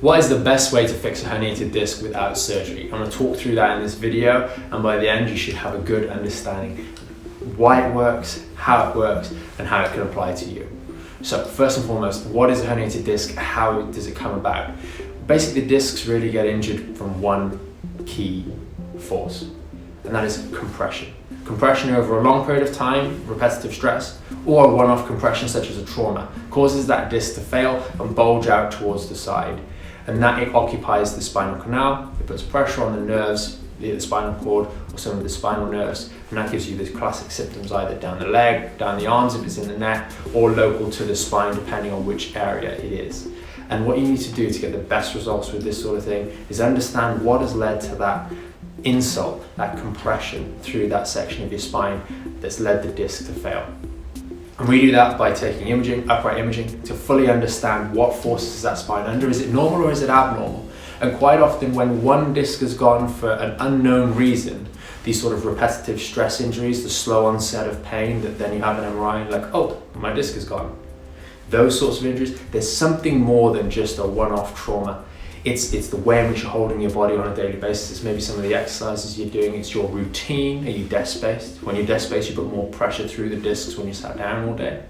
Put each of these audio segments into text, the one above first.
What is the best way to fix a herniated disc without surgery? I'm going to talk through that in this video, and by the end you should have a good understanding why it works, how it works, and how it can apply to you. So first and foremost, what is a herniated disc? How does it come about? Basically, the discs really get injured from one key force, and that is compression. Compression over a long period of time, repetitive stress, or a one-off compression such as a trauma causes that disc to fail and bulge out towards the side. And that it occupies the spinal canal, it puts pressure on the nerves, the spinal cord, or some of the spinal nerves, and that gives you the classic symptoms either down the leg, down the arms if it's in the neck, or local to the spine depending on which area it is. And what you need to do to get the best results with this sort of thing is understand what has led to that insult, that compression through that section of your spine that's led the disc to fail. And we do that by taking imaging, upright imaging, to fully understand what forces is that spine under. Is it normal or is it abnormal? And quite often when one disc has gone for an unknown reason, these sort of repetitive stress injuries, the slow onset of pain that then you have an MRI and like, oh, my disc is gone. Those sorts of injuries, there's something more than just a one-off trauma. It's the way in which you're holding your body on a daily basis. It's maybe some of the exercises you're doing. It's your routine. Are you desk-based? When you're desk-based, you put more pressure through the discs when you sat down all day,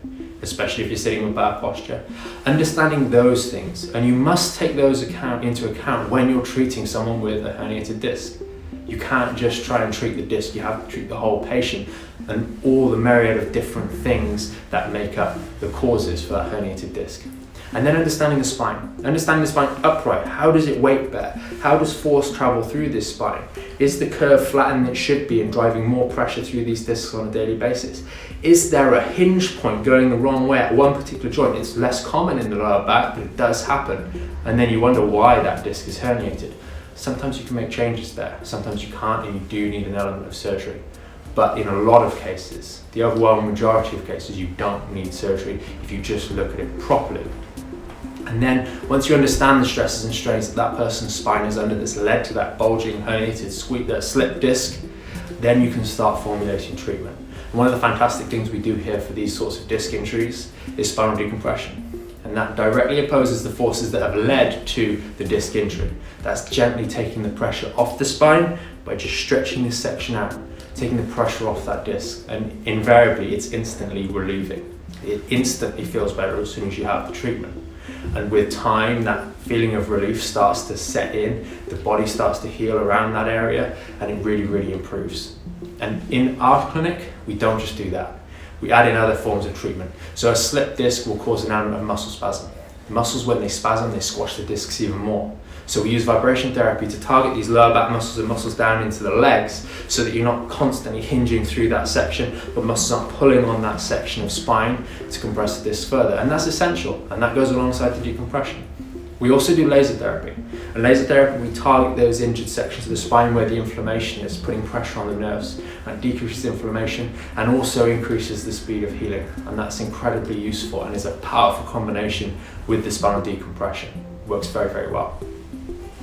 especially if you're sitting with bad posture. Understanding those things, and you must take those into account when you're treating someone with a herniated disc. You can't just try and treat the disc, you have to treat the whole patient and all the myriad of different things that make up the causes for that herniated disc. And then understanding the spine upright. How does it weight bear? How does force travel through this spine? Is the curve flattened than it should be and driving more pressure through these discs on a daily basis? Is there a hinge point going the wrong way at one particular joint? It's less common in the lower back, but it does happen. And then you wonder why that disc is herniated. Sometimes you can make changes there, sometimes you can't, and you do need an element of surgery. But in a lot of cases, the overwhelming majority of cases, you don't need surgery if you just look at it properly. And then once you understand the stresses and strains that person's spine is under that's led to that bulging, herniated, slip disc, then you can start formulating treatment. And one of the fantastic things we do here for these sorts of disc injuries is spinal decompression. And that directly opposes the forces that have led to the disc injury. That's gently taking the pressure off the spine by just stretching this section out, taking the pressure off that disc, and invariably it's instantly relieving. It instantly feels better as soon as you have the treatment. And with time, that feeling of relief starts to set in, the body starts to heal around that area, and it really, really improves. And in our clinic, we don't just do that. We add in other forms of treatment. So a slip disc will cause an element of muscle spasm. The muscles, when they spasm, they squash the discs even more. So we use vibration therapy to target these lower back muscles and muscles down into the legs so that you're not constantly hinging through that section, but muscles aren't pulling on that section of spine to compress the disc further. And that's essential, and that goes alongside the decompression. We also do laser therapy. And laser therapy, we target those injured sections of the spine where the inflammation is, putting pressure on the nerves. That decreases inflammation and also increases the speed of healing. And that's incredibly useful and is a powerful combination with the spinal decompression. Works very, very well.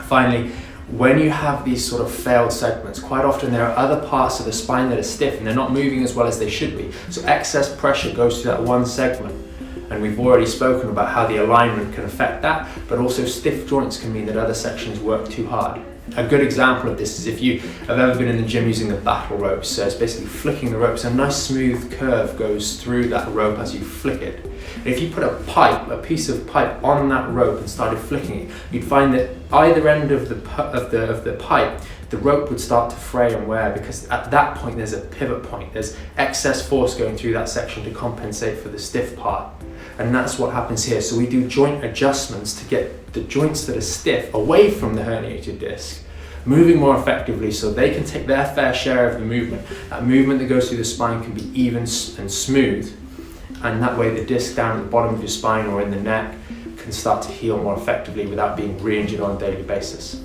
Finally, when you have these sort of failed segments, quite often there are other parts of the spine that are stiff and they're not moving as well as they should be. So excess pressure goes through that one segment. And we've already spoken about how the alignment can affect that, but also stiff joints can mean that other sections work too hard. A good example of this is if you have ever been in the gym using the battle ropes, so it's basically flicking the ropes, a nice smooth curve goes through that rope as you flick it. And if you put a piece of pipe on that rope and started flicking it, you'd find that either end of the pipe, the rope would start to fray and wear, because at that point there's a pivot point, there's excess force going through that section to compensate for the stiff part. And that's what happens here. So we do joint adjustments to get the joints that are stiff away from the herniated disc, moving more effectively so they can take their fair share of the movement. That movement that goes through the spine can be even and smooth, and that way the disc down at the bottom of your spine or in the neck can start to heal more effectively without being re-injured on a daily basis.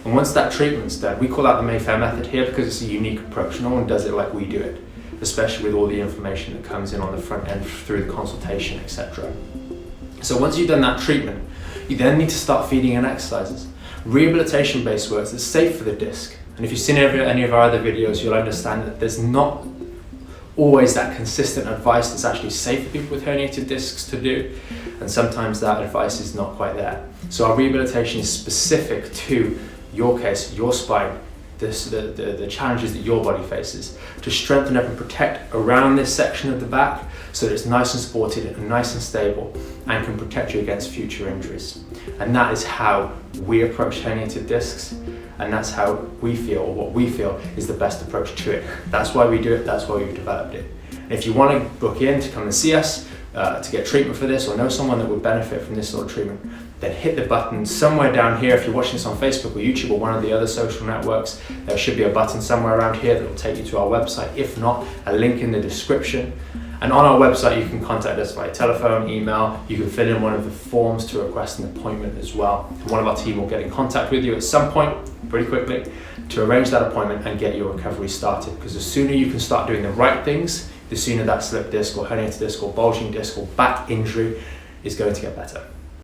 And once that treatment's done, we call that the Mayfair Method here because it's a unique approach. No one does it like we do it, especially with all the information that comes in on the front end through the consultation, etc. So once you've done that treatment, you then need to start feeding in exercises. Rehabilitation-based work that's safe for the disc. And if you've seen any of our other videos, you'll understand that there's not always that consistent advice that's actually safe for people with herniated discs to do, and sometimes that advice is not quite there. So our rehabilitation is specific to your case, your spine, the challenges that your body faces, to strengthen up and protect around this section of the back so that it's nice and supported and nice and stable and can protect you against future injuries. And that is how we approach herniated discs, and that's how we feel, or what we feel is the best approach to it. That's why we do it, that's why we've developed it. And if you want to book in to come and see us to get treatment for this, or know someone that would benefit from this sort of treatment, then hit the button somewhere down here. If you're watching this on Facebook or YouTube or one of the other social networks, there should be a button somewhere around here that will take you to our website. If not, a link in the description. And on our website, you can contact us via telephone, email. You can fill in one of the forms to request an appointment as well. And one of our team will get in contact with you at some point, pretty quickly, to arrange that appointment and get your recovery started. Because the sooner you can start doing the right things, the sooner that slip disc or herniated disc or bulging disc or back injury is going to get better.